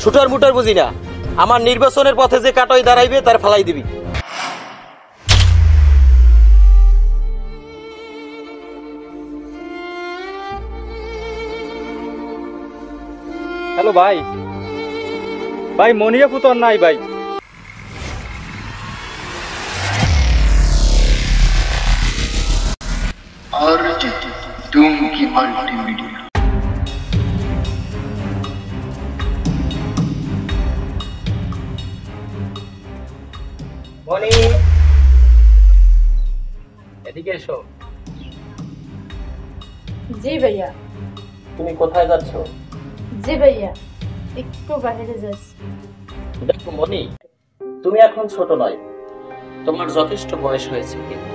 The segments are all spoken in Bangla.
শুটার মুটার বুঝি না। আমার নির্বাচনের পথে যে কাটই দাঁড়াইবে তার ফালাই দিবি। হ্যালো ভাই, ভাই মনিয়া পুতর নাই ভাই। মনি, এদিকে এসো। জি ভাইয়া। তুমি কোথায় যাচ্ছ? জি ভাইয়া, একটু বাইরে যাচ্ছি। দেখো মনি, তুমি এখন ছোট নয়, তোমার যথেষ্ট বয়স হয়েছে। কিন্তু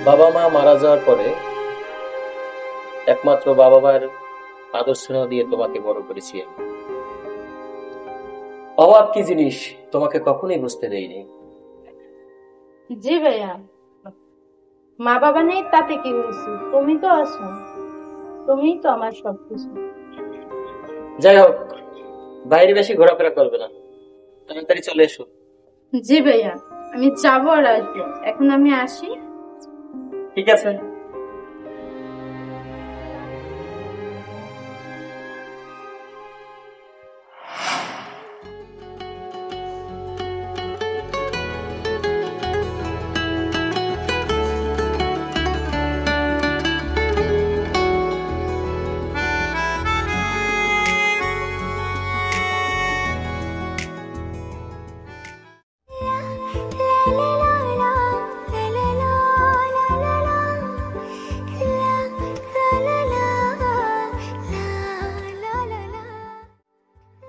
বাবা মা মারা যাওয়ার পরে একমাত্র বাবা মায়ের আদর স্নেহ দিয়ে তোমাকে বড় করেছি আমি। অভাব কি জিনিস তোমাকে কখনোই বুঝতে দেইনি। জি ভাইয়া, মা বাবা নেই তাতে কি হয়েছে, তুমি তো আছো, তুমিই তো আমার সবকিছু। যাই হোক, বাইরে বেশি ঘোরাফেরা করবে না, তাড়াতাড়ি চলে এসো। জি ভাইয়া, আমি যাবো আর আসবো, এখন আমি আসি। ঠিক আছে।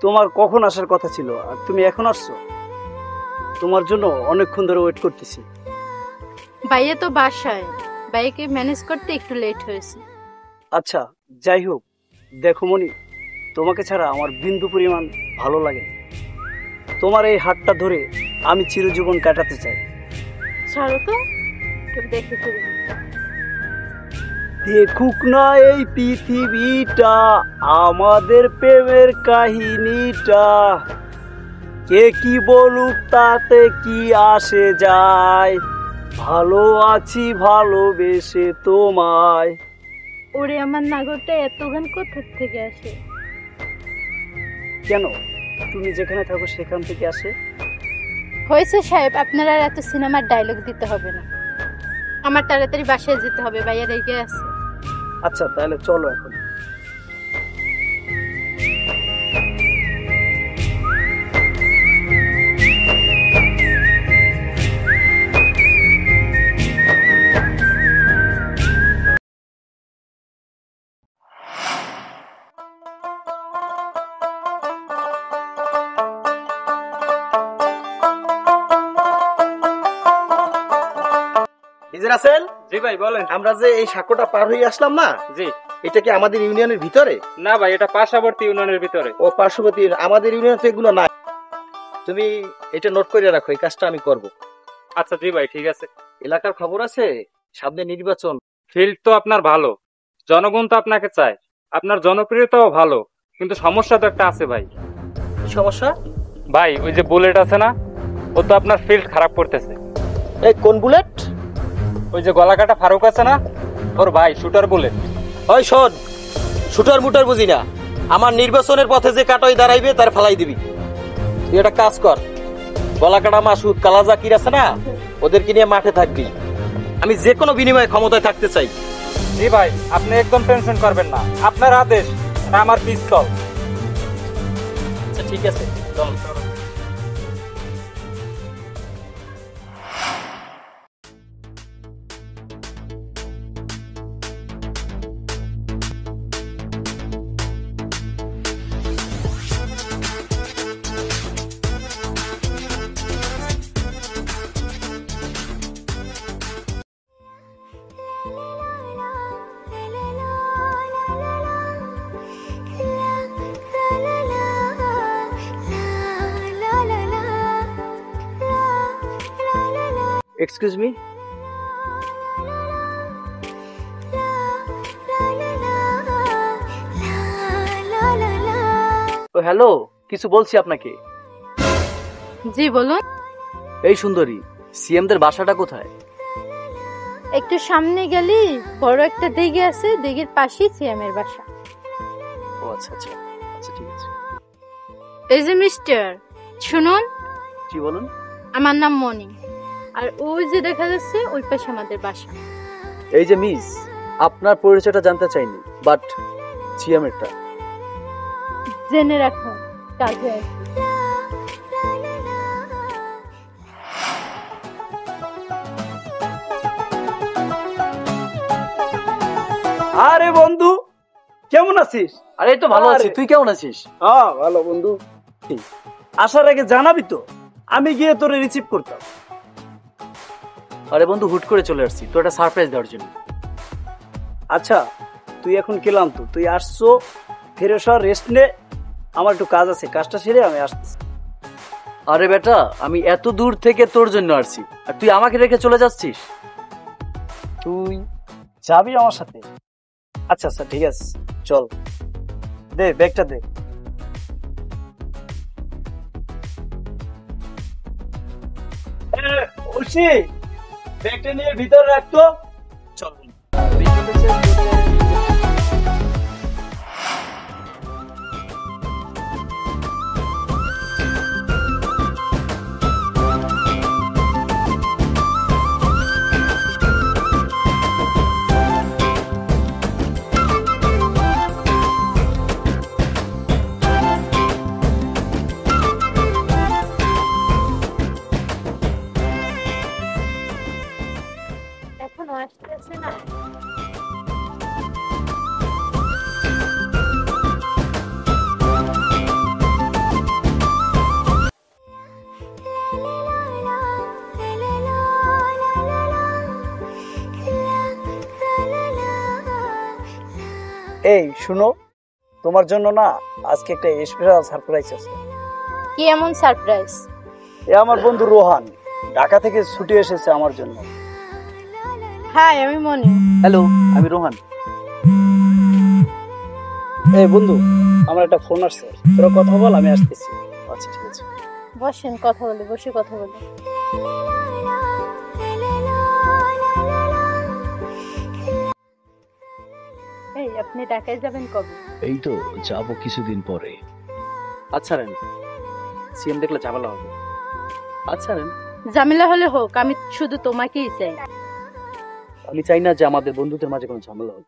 তোমার কখন আসার কথা ছিল আর তুমি এখন আসছো? তোমার জন্য অনেকক্ষণ ধরে ওয়েট করতেছি। ভাইয়া তো বাসায়, ভাইকে ম্যানেজ করতে একটু লেট হয়েছে। আচ্ছা যাই হোক, দেখো মনি, তোমাকে ছাড়া আমার বিন্দু পরিমাণ ভালো লাগে না। তোমার এই হাতটা ধরে আমি চিরজীবন কাটাতে চাই। ছাড়ো তো, একটু দেখে ফিরে। দেখুক না এই পৃথিবীটা আমাদের প্রেমের কাহিনীটা, কে কি বলুক তাতে কি আসে যায়, ভালো আছি ভালোবেসে তোমায়। ওরে আমার নাগরটা এত গান কোথা থেকে আসে? কেন, তুমি যেখানে থাকো সেখান থেকে আসে। হয়েছে সাহেব, আপনারা আর এত সিনেমার ডায়লগ দিতে হবে না, আমার তাড়াতাড়ি বাসায় যেতে হবে, ভাইয়া রেগে আছে। আচ্ছা তাহলে চলো এখন। রাসেল, জি ভাই বলেন। আমরা যে এই সাঁকোটা পার হয়ে আসলাম না, জি। এটা কি আমাদের ইউনিয়নের ভিতরে? না ভাই, এটা পার্শ্ববর্তী ইউনিয়নের ভিতরে। ও পার্শ্ববর্তী, আমাদের ইউনিয়নে তো এগুলো নাই। তুমি এটা নোট করে রাখো, এই কাজটা আমি করব। আচ্ছা জি ভাই, ঠিক আছে। এলাকার খবর আছে, সামনে নির্বাচন। ফিল্ড তো আপনার ভালো, জনগণ তো আপনাকে চায়, আপনার জনপ্রিয়তাও ভালো, কিন্তু সমস্যা তো একটা আছে ভাই। কি সমস্যা? ভাই ওই যে বুলেট আছে না, ও তো আপনার ফিল্ড খারাপ করতেছে। এই কোন বুলেট? ওই যে গলাকাটা ফারুক আছে না, ওর ভাই শুটার বুলেট। ওই শোন, শুটার মুটার বুঝি না। আমার নির্বাচনের পথে যে কাটই দাঁড়াইবে তার ফালাই দিবি। তুই একটা কাজ কর, গলাকাটা মাসুদ কালা জাকির আছে না, ওদেরকে নিয়ে মাঠে থাকবি। আমি যে কোনো বিনিময়ে ক্ষমতায় থাকতে চাই। জি ভাই, আপনি একদম টেনশন করবেন না, আপনার আদেশ আর আমার পিস্তল। আচ্ছা ঠিক আছে, চল। Excuse me. ও হ্যালো, কিছু বলছি আপনাকে। জি বলুন। এই সুন্দরী, সিএমদের বাসাটা কোথায়? একটু সামনে গেলি বড় একটা দিঘি আছে, দিঘির পাশেই সিএম এর বাসা। ও আচ্ছা আচ্ছা আচ্ছা, ঠিক আছে। এই যে মিস্টার, শুনুন, কি বলুন? আমার নাম মনি, আর ওই যে দেখা যাচ্ছে ওই পাশে আমাদের বাসা। এই যে মিস, আপনার পরিচয়টা জানতে চাইনি, বাট সিএমেরটা জেনে রাখুন, কাজে আসবে। আরে বন্ধু, কেমন আছিস? আরে এই তো ভালো আছি, আরে। তুই কেমন আছিস? হ্যাঁ ভালো বন্ধু। আসার আগে জানাবি তো, আমি গিয়ে তোরে রিসিভ করতাম। আরে বন্ধু, হুট করে চলে আসছি তো একটা সারপ্রাইজ দেওয়ার জন্য। আচ্ছা, তুই এখন গেলাম তো, তুই আসছো, ফিরে সর, রেস্ট নে, আমার একটু কাজ আছে, কাজটা সেরে আমি আসতেছি। আরে বেটা, আমি এত দূর থেকে তোর জন্য আসছি, আর তুই আমাকে রেখে চলে যাচ্ছিস? তুই যাবি আমার সাথে? আচ্ছা আচ্ছা ঠিক আছে, চল, দে ব্যাগটা দে। ঐশী, ব্যাগটা নিয়ে ভিতরে রাখতো। চল। এখনো আসতেছে না? এই শুনো, তোমার জন্য না আজকে একটা স্পেশাল সারপ্রাইজ আছে। কি এমন সারপ্রাইজ? এ আমার বন্ধু রোহান ঢাকা থেকে ছুটি এসেছে আমার জন্য। হাই, আমি মনি। হ্যালো, আমি রোহান। এই বন্ধু, আমার একটা ফোন আসছে, তোরা কথা বল, আমি আসতেছি। আচ্ছা ঠিক আছে। বসেন, কথা বলে, বসে কথা বলে। এই, আপনি ঢাকায় যাবেন কবে? এই তো যাবো কিছুদিন পরে। আচ্ছা রেন, সিএম দেখলে ঝামেলা হবে। আচ্ছা রেন, ঝামেলা হলে হোক, আমি শুধু তোমাকেই চাই। আমি চাই না যে আমাদের বন্ধুদের মাঝে কোনো ঝামেলা হোক।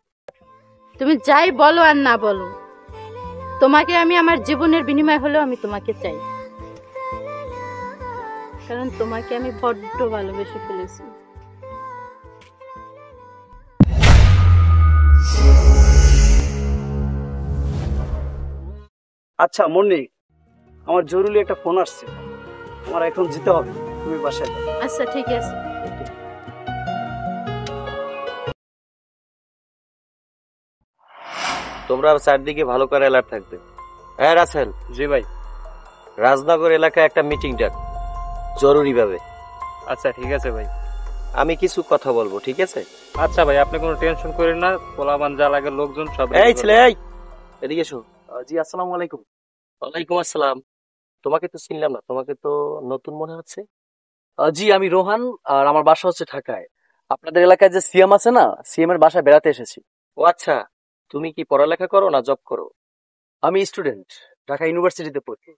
তুমি যাই বলো আর না বলো, তোমাকে আমি আমার জীবনের বিনিময় হলেও আমি তোমাকে চাই, কারণ তোমাকে আমি বড্ড ভালোবেসে ফেলেছি। আচ্ছা মনি, আমার জরুরি একটা ফোন আসছে, আমার এখন যেতে হবে, তুমি বাসায় যাও। আচ্ছা ঠিক আছে। তোমরা চারদিকে ভালো করে অ্যালার্ট থাকবে। হ্যাঁ রাসেল। জি ভাই। রাজনগর এলাকায় একটা মিটিং ডাক, জরুরি ভাবে। আচ্ছা ঠিক আছে ভাই। আমি কিছু কথা বলবো, ঠিক আছে? আচ্ছা ভাই, আপনি কোনো টেনশন করেন না, পোলাবান যা লাগে লোকজন সব এই ছেলে, এই এদিকে এসো। জি আসসালামু আলাইকুম। ওয়ালাইকুম আসসালাম। তোমাকে তো চিনলাম না, তোমাকে তো নতুন মনে হচ্ছে। জি আমি রোহান, আর আমার বাসা হচ্ছে ঢাকায়। আপনাদের এলাকায় যে সিএম আছে না, সিএম এর বাসায় বেড়াতে এসেছি। ও আচ্ছা, তুমি কি পড়ালেখা করো না জব করো? আমি স্টুডেন্ট, ঢাকা ইউনিভার্সিটিতে পড়ি।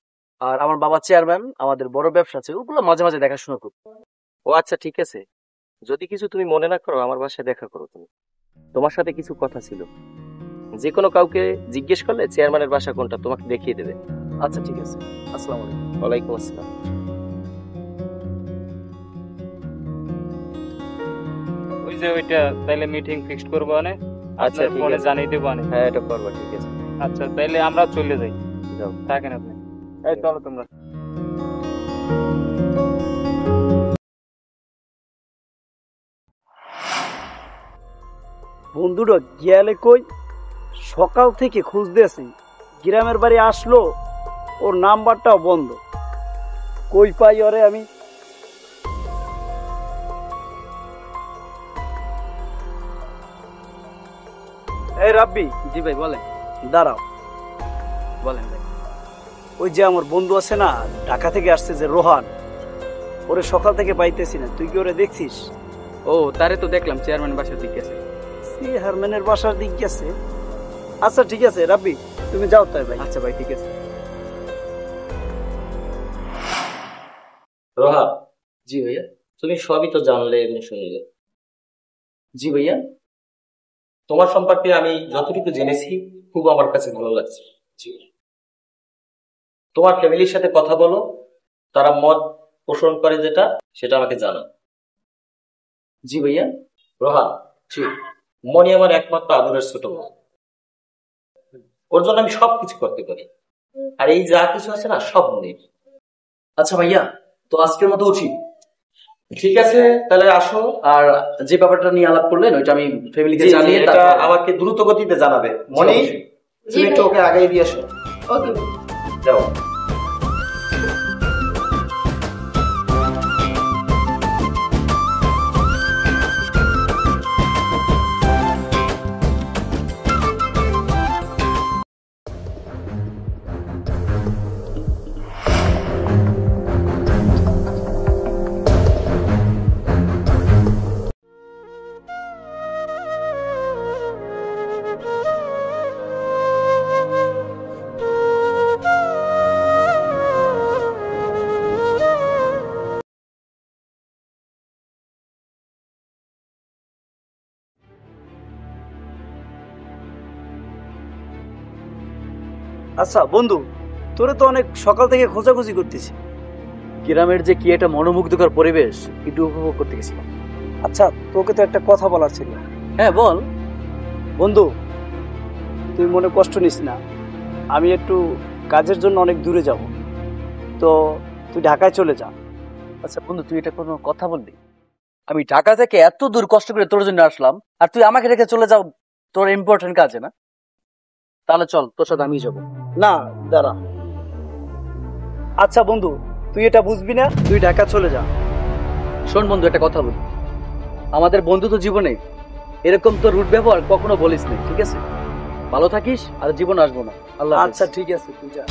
আর আমার বাবা চেয়ারম্যান, আমাদের বড় ব্যবসা আছে, ওগুলো মাঝে মাঝে দেখাশোনা করি। ও আচ্ছা ঠিক আছে, যদি কিছু তুমি মনে না করো আমার বাসায় দেখা করো তুমি। তোমার সাথে কিছু কথা ছিল। যে কোনো কাউকে জিজ্ঞেস করলে চেয়ারম্যানের বাসা কোনটা তোমাকে দেখিয়ে দেবে। আচ্ছা ঠিক আছে, আসসালামু আলাইকুম। ওয়ালাইকুম আসসালাম। ওই যে ওইটা, তাইলে মিটিং ফিক্সড করবো না? আচ্ছা আপনার ঠিক ফোনে আছে, জানিয়ে দেবো না? হ্যাঁ এটা করবা, ঠিক আছে। আচ্ছা তাইলে আমরা চলে যাই। যাও। থাকেন আপনি। এই চলো তোমরা। বন্ধুটা গিয়ালে কই, সকাল থেকে খুঁজতেছি, গ্রামের বাড়ি আসলো, ওর নাম্বারটাও বন্ধ, কই পাই ওরে আমি। এই রাব্বি, জি ভাই বলেন। দাঁড়াও। বলেন ভাই। ওই যে আমার বন্ধু আছে না, ঢাকা থেকে আসছে যে রোহান, ওরে সকাল থেকে পাইতেছি না। তুই কি ওরে দেখছিস? ও, তারে তো দেখলাম চেয়ারম্যান বাসার দিকে আছে। চেয়ারম্যানের বাসার দিক গেছে। আচ্ছা ঠিক আছে রাব্বি, তুমি যাও তাই ভাই। আচ্ছা ভাই, ঠিক আছে। রোহা, জি ভাইয়া। তুমি সবই তো জানলে, এমনি শুনলে। জি ভাইয়া। তোমার সম্পর্কে আমি যতটুকু জেনেছি খুব আমার কাছে ভালো লাগছে। জি তোমার ফ্যামিলির সাথে কথা বলো, তারা মত পোষণ করে যেটা, সেটা আমাকে জানো। জি ভাইয়া। রোহান, জি। মনি আমার একমাত্র আদরের ছোট বোন। ওর জন্য আমি সবকিছু করতে পারি, আর এই যা কিছু আছে না সব মনির। আচ্ছা ভাইয়া, তো আজকের মতো উঠি। ঠিক আছে, তাহলে আসো। আর যে ব্যাপারটা নিয়ে আলাপ করলেন ওইটা আমি ফ্যামিলিকে জি, জি, জানিয়ে এটা তারপর- আমাকে দ্রুত গতিতে জানাবে। মনি, তুমি একটু ওকে আগাই দিয়ে আসো। ওকে। যাও। আচ্ছা বন্ধু, তোরে তো অনেক সকাল থেকে খোঁজাখুঁজি করতেছি। গ্রামের যে কি একটা মনোমুগ্ধকর পরিবেশ, একটু উপভোগ করতে গেছিলাম। আচ্ছা তোকে তো একটা কথা বলার ছিল। হ্যাঁ বল। বন্ধু, তুই মনে কষ্ট নিস না, আমি একটু কাজের জন্য অনেক দূরে যাব, তো তুই ঢাকায় চলে যা। আচ্ছা বন্ধু, তুই এটা কোনো কথা বললি? আমি ঢাকা থেকে এত দূর কষ্ট করে তোর জন্য আসলাম, আর তুই আমাকে রেখে চলে যাও তোর ইম্পর্টেন্ট কাজে না? তাহলে চল, তোর সাথে আমি যাবো। না দাঁড়া। আচ্ছা বন্ধু, তুই এটা বুঝবি না, তুই ঢাকা চলে যা। শোন বন্ধু, একটা কথা বলি, আমাদের বন্ধুত্ব জীবনে এরকম তো রুট ব্যবহার কখনো বলিস না, ঠিক আছে? ভালো থাকিস, আর জীবন আসবো না। আল্লাহ হাফেজ। আচ্ছা ঠিক আছে, তুই যা।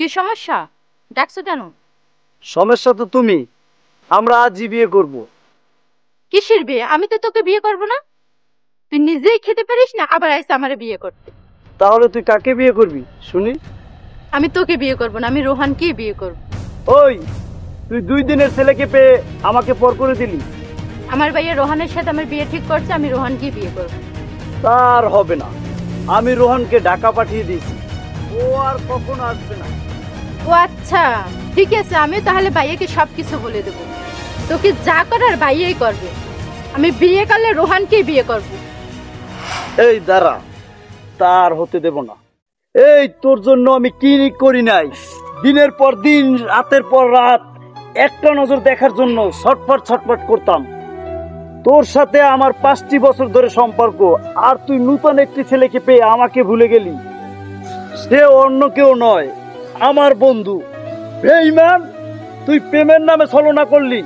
কি সমস্যা? ডাকছো কেন? সমস্যা তো তুমি। আমরা আজই বিয়ে করব। কিসের বিয়ে? আমি তো তোকে বিয়ে করব না। তুই নিজেই খেতে পারিস না, আবার আইসা আমারে বিয়ে করতে। তাহলে তুই কাকে বিয়ে করবি শুনি? আমি তোকে বিয়ে করব না, আমি রোহানকেই বিয়ে করব। ওই, তুই 2 দিনের ছেলেকে পেয়ে আমাকে পর করে দিলি। আমার ভাইয়া রোহানের সাথে আমার বিয়ে ঠিক করছে, আমি রোহানকেই বিয়ে করব। তার হবে না, আমি রোহনকে ঢাকা পাঠিয়ে দিয়েছি, ও আর কখনো আসবে না। ও আচ্ছা, ঠিক আছে, আমিও তাহলে ভাইয়াকে সবকিছু বলে দেবো। তোকে যা করার ভাইয়াই করবে। আমি বিয়ে করলে রোহানকেই বিয়ে করব। এই দাঁড়া, তার হতে দেব না। এই তোর জন্য আমি কি করি নাই, দিনের পর দিন, রাতের পর রাত একটা নজর দেখার জন্য ছটফট ছটফট করতাম। তোর সাথে আমার 5টি বছর ধরে সম্পর্ক, আর তুই নূতন একটি ছেলেকে পেয়ে আমাকে ভুলে গেলি। সে অন্য কেউ নয়, আমার বন্ধু। বেঈমান, তুই প্রেমের নামে ছলনা করলি।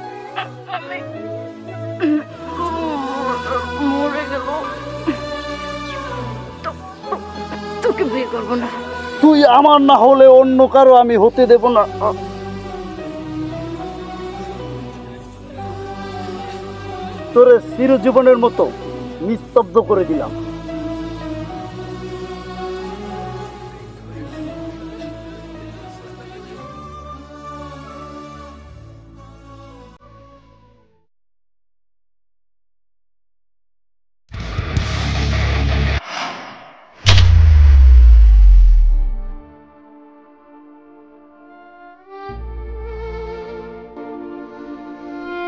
মরে গেল, তোকে বিয়ে করব না। তুই আমার না হলে অন্য কারো আমি হতে দেব না। তোরে চিরজীবনের মতো নিস্তব্ধ করে দিলাম।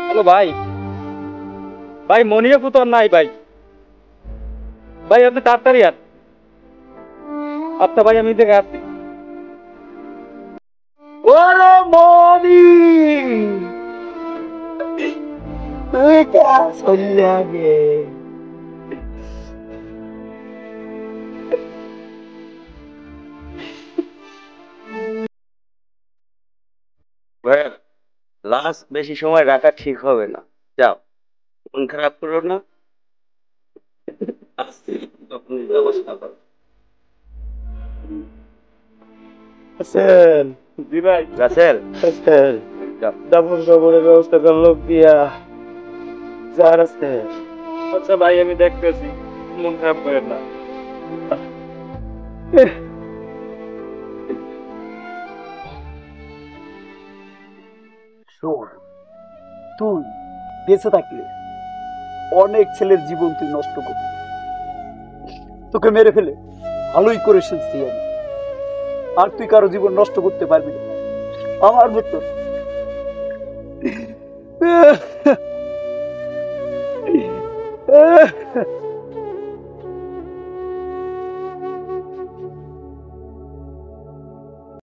হ্যালো ভাই। ভাই মনিয়াপু তো আর নাই ভাই। ভাই আপনি তাড়াতাড়ি আন। আচ্ছা ভাই, আমি দেখে আসছি। ওরে মনি, লাস্ট বেশি সময় রাখা ঠিক হবে না, যাও, মন খারাপ করো না, তখন ব্যবস্থা করো। জি ভাই, রাসেল, দাফন কাপড়ের ব্যবস্থা করলো গিয়া যার আছে। আচ্ছা ভাই, আমি দেখতেছি, মন খারাপ করেন না। শোন, তুই বেঁচে থাকলে অনেক ছেলের জীবন তুই নষ্ট করবি। তোকে মেরে ফেলে ভালোই করে শুনছি আমি, আর তুই কারো জীবন নষ্ট করতে পারবি না। আমার মতো